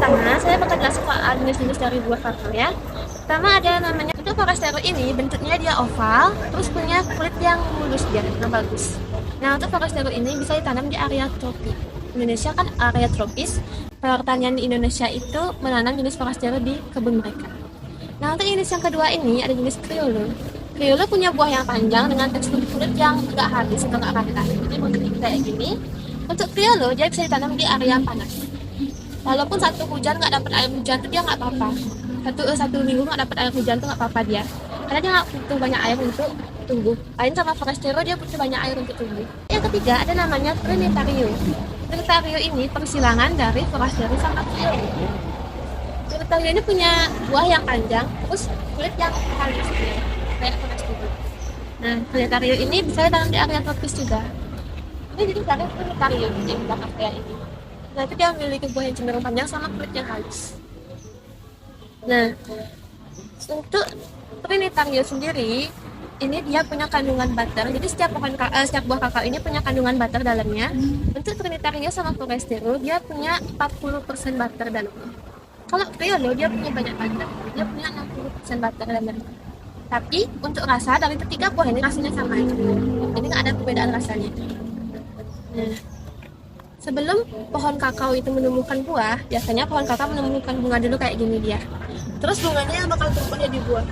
pertama saya bakal jelasin soal jenis-jenis dari buah kakao ya. Pertama ada namanya untuk Forastero ini bentuknya dia oval, terus punya kulit yang mulus dia, yang bagus. Nah untuk Forastero ini bisa ditanam di area tropis. Indonesia kan area tropis. Pertanian di Indonesia itu menanam jenis Forastero di kebun mereka. Nah untuk jenis yang kedua ini ada jenis Criollo. Criollo punya buah yang panjang dengan tekstur kulit yang enggak halus atau enggak rata. Jadi bentuknya kayak gini. Untuk Criollo dia bisa ditanam di area panas. Walaupun satu hujan nggak dapat air hujan tuh dia nggak apa-apa. Satu minggu nggak dapat air hujan tuh nggak apa-apa dia. Karena dia nggak butuh banyak air untuk tumbuh. Lain sama Forastero dia butuh banyak air untuk tumbuh. Yang ketiga ada namanya Trinitario. Trinitario ini persilangan dari Forastero sama Criollo. Trinitario ini punya buah yang panjang, terus kulit yang halus kayak Forastero. Nah, Trinitario ini bisa ditanam di area tropis juga. Ini jadi dari Trinitario yang belakang kayak ini. Nah itu dia memiliki buah yang cenderung panjang sama kulit yang halus. Nah untuk Trinitario sendiri ini dia punya kandungan butter. Jadi setiap buah kakao ini punya kandungan butter dalamnya. Untuk Trinitario sama Forastero dia punya 40% butter dalamnya. Kalau Criollo dia punya banyak butter, dia punya 60% butter dalamnya. Tapi untuk rasa dari ketiga buah ini rasanya sama aja. Jadi nggak ada perbedaan rasanya. Nah, sebelum pohon kakao itu menumbuhkan buah, biasanya pohon kakao menumbuhkan bunga dulu kayak gini dia. Terus bunganya bakal tumbuh jadi buah.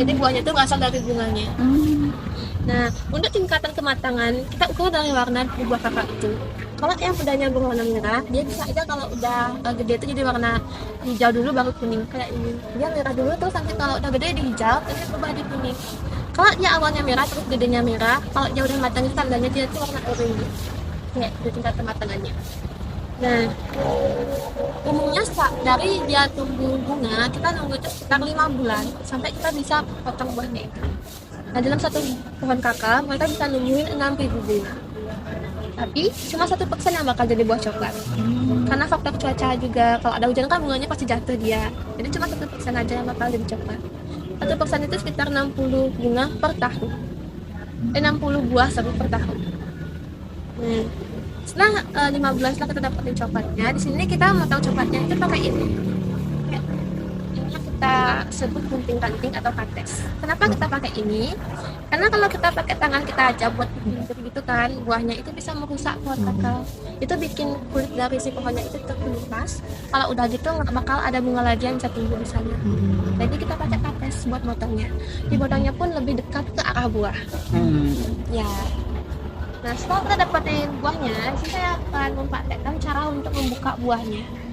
Jadi buahnya itu berasal dari bunganya. Nah, untuk tingkatan kematangan, kita ukur dari warna buah kakao itu. Kalau yang udahnya berwarna merah, dia bisa aja kalau udah gede itu jadi warna hijau dulu baru kuning kayak ini. Dia merah dulu terus nanti kalau udah gede di hijau, terus berubah jadi kuning. Kalau dia awalnya merah terus gedenya merah, kalau dia udah matang itu tandanya dia itu warna oranye. Ya, itu tingkat kematangannya. Nah, umumnya dari dia tumbuh bunga, kita nunggu itu sekitar 5 bulan sampai kita bisa potong buahnya itu. Nah, dalam satu pohon kakao, mereka bisa nungguin 6.000 bunga. Tapi cuma 1% yang bakal jadi buah coklat. Karena faktor cuaca juga, kalau ada hujan kan bunganya pasti jatuh dia. Jadi cuma 1% aja yang bakal jadi coklat. 1% itu sekitar 60 bunga per tahun. 60 buah per tahun. Setelah 5 bulan setelah kita dapetin coklatnya, di sini kita motong coklatnya itu pakai ini. Ini kita sebut gunting ranting atau kates. Kenapa kita pakai ini? Karena kalau kita pakai tangan kita aja buat gunting gitu kan, buahnya itu bisa merusak pohon kakao. Itu bikin kulit dari si pohonnya itu terkelupas. Kalau udah gitu nggak bakal ada bunga lagi yang bisa tumbuh di sana. Jadi kita pakai kates buat motongnya. Dipotongnya pun lebih dekat ke arah buah. Ya. Nah, setelah kita dapetin buahnya, saya akan mempraktekkan cara untuk membuka buahnya.